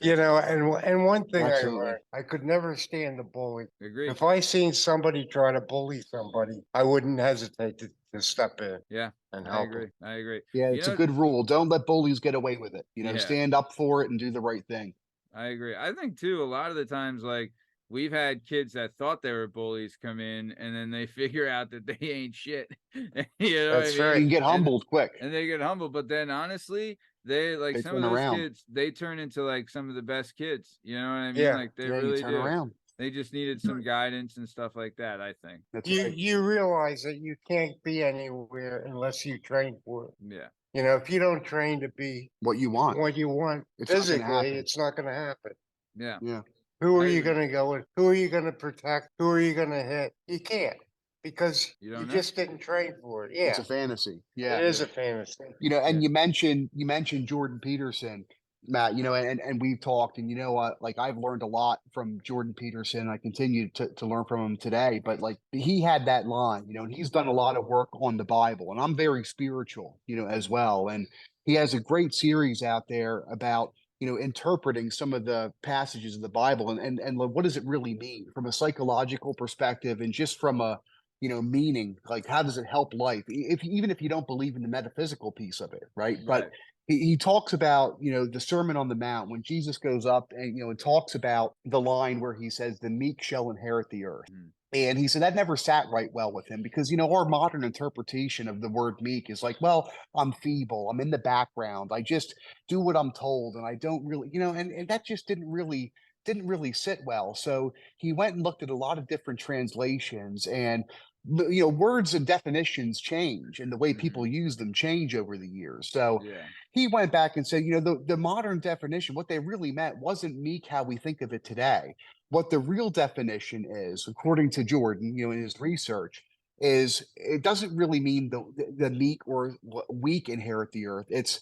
And one thing I Absolutely. learned, I could never stand a bully. Agree. If I seen somebody try to bully somebody, I wouldn't hesitate to step in Yeah, and I help them. agree. I agree. Yeah, You it's a know, good rule. Don't let bullies get away with it. yeah, Stand up for it and do the right thing. I agree. I think too, a lot of the times, like we've had kids that thought they were bullies come in, and then they figure out that they ain't shit. You know what I That's mean? You right. can get humbled quick. And they get humble. But then honestly, they like They some of turn those around. kids, they turn into like some of the best kids. You know what I mean? Yeah. Like they Yeah, you really turn do. around. They just needed some guidance and stuff like that, I think. That's You right. you realize that you can't be anywhere unless you train for it. Yeah. If you don't train to be What you want. what you want It's not going to physically, happen. it's not going to happen. Yeah. Yeah. Who are I you agree. going to go with? Who are you going to protect? Who are you going to hit? You can't because You you don't know? just didn't train for it. It's Yeah, a fantasy. it Yeah. is Yeah. a fantasy. And Yeah. you mentioned Jordan Peterson, Matt, and we've talked, and like I've learned a lot from Jordan Peterson. I continue to learn from him today, but like he had that line, and he's done a lot of work on the Bible, and I'm very spiritual, as well. And he has a great series out there about, interpreting some of the passages of the Bible and what does it really mean from a psychological perspective and just from a meaning, like how does it help life, even if you don't believe in the metaphysical piece of it, right? But Right. he talks about the Sermon on the Mount when Jesus goes up and and talks about the line where he says the meek shall inherit the earth. Mm. And he said that never sat right well with him because our modern interpretation of the word meek is like, well, I'm feeble, I'm in the background, I just do what I'm told, and I don't really, and that just didn't really sit well. So he went and looked at a lot of different translations, and words and definitions change and the way people Hmm. use them change over the years. So Yeah. he went back and said, the modern definition, what they really meant wasn't meek how we think of it today. What the real definition is, according to Jordan, in his research, is it doesn't really mean the meek or weak inherit the earth. It's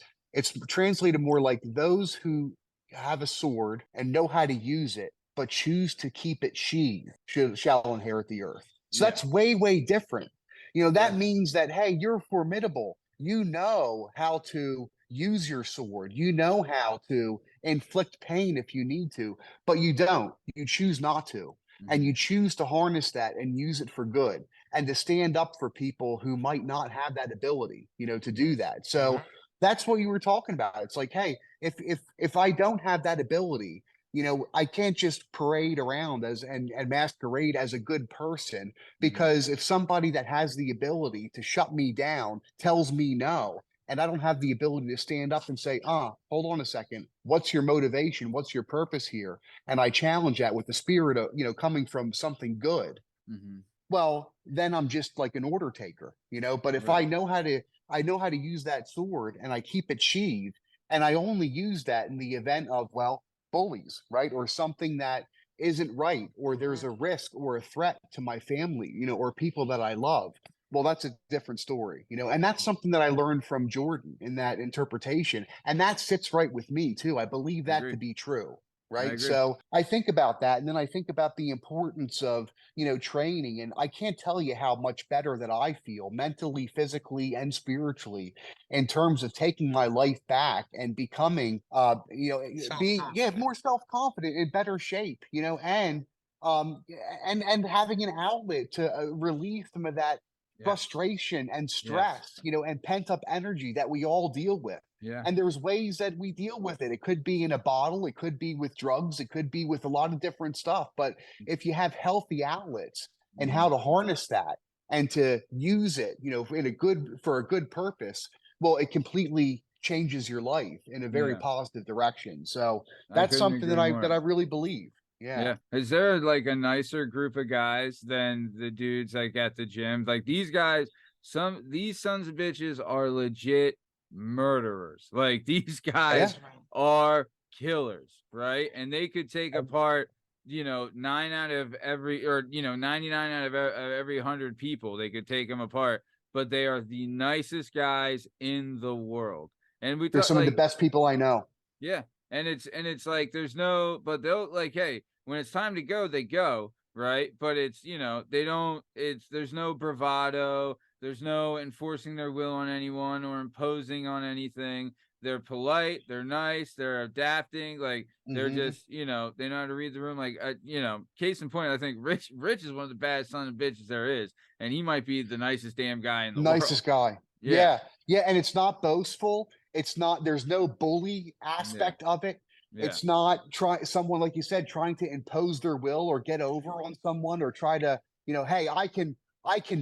translated more like those who have a sword and know how to use it, but choose to keep it sheathed shall inherit the earth. So Yeah. that's way, way different. That Yeah. means that, hey, you're formidable. You know how to use your sword. You know how to inflict pain if you need to, but you don't. You choose not to. And Hmm. you choose to harness that and use it for good and to stand up for people who might not have that ability, to do Yes. that. So that's what you were talking about. It's like, hey, if I don't have that ability, I can't just parade around and masquerade as a good person, Hmm. because if somebody that has the ability to shut me down tells me no, and I don't have the ability to stand up and say, hold on a second, what's your motivation? What's your purpose here? And I challenge that with the spirit of, coming from something good. Hmm. Well, then I'm just like an order taker, but if Right. I know how to use that sword and I keep it sheathed, and I only use that in the event of, well, bullies, right? Or something that isn't right, or there's a risk or a threat to my family, or people that I love. Well, that's a different story, and that's something that I learned from Jordan in that interpretation. And that sits right with me too. I believe I that agree. to be true. I Right. agree. So I think about that. And then I think about the importance of, training. And I can't tell you how much better that I feel mentally, physically, and spiritually in terms of taking my life back and becoming, being, yeah, Self-confident. more self-confident, in better shape, um, and having an outlet to relieve some of that Yeah. frustration and Yes. stress, and pent up energy that we all deal with. Yeah. And there's ways that we deal with it. It could be in a bottle, it could be with drugs, it could be with a lot of different stuff. But if you have healthy outlets and Hmm. how to harness that and to use it, for a good purpose, well, it completely changes your life in a very Yeah. positive direction. So I that's couldn't something that agree I more. really believe. Yeah. Yeah. Is there like a nicer group of guys than the dudes like at the gym? Like these guys, these sons of bitches are legit murderers. Like these Yeah. guys are killers, right? And they could take apart, nine out of every, or 99 out of every 100 people. They could take them apart, but they are the nicest guys in the world. And we They're thought some of the like, best people I know. yeah. And it's like there's no, but they'll like, hey, when it's time to go, they go, right? But it's, they don't, there's no bravado, there's no enforcing their will on anyone or imposing on anything. they're polite, they're nice, they're adapting, like they're Mhm. just, you know, they know how to read the room. Like, you know, case in point, I think Rich is one of the baddest son of bitches there is, and he might be the nicest damn guy in the Nicest world. guy. Yeah, Yeah. Yeah. And it's not boastful. It's not, there's no bully yeah, aspect of it. yeah, It's not someone, like you said, trying to impose their will or get over on someone or try to, you know, hey, I can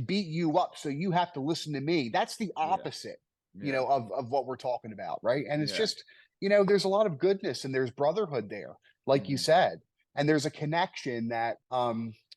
beat you up, so you have to listen to me. That's the yeah, opposite, you yeah, know, of what we're talking about, right? And it's yeah. just, you know, there's a lot of goodness and there's brotherhood there, like you Mhm. said. And there's a connection that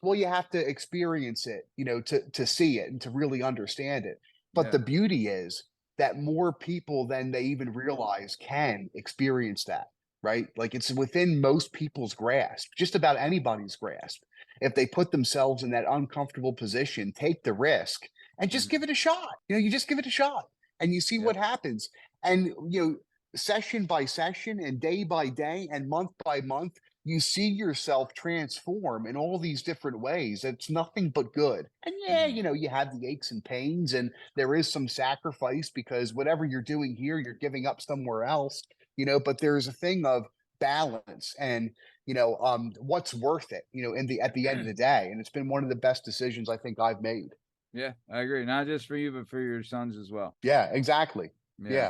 well, you have to experience it, you know, to see it and to really understand it. But Yeah, the beauty is that more people than they even realize can experience that, right? Like it's within most people's grasp, just about anybody's grasp. If they put themselves in that uncomfortable position, take the risk and just mhm, give it a shot. You know, you just give it a shot and you see yep, what happens. And, you know, session by session and day by day and month by month, you see yourself transform in all these different ways. It's nothing but good. And yeah, mhm, you know, you have the aches and pains and there is some sacrifice because whatever you're doing here, you're giving up somewhere else, you know, but there's a thing of balance and, you know, what's worth it, you know, at the end of the day. And it's been one of the best decisions I think I've made. yeah. I agree. Not just for you, but for your sons as well. Yeah, exactly. Yeah. Yeah.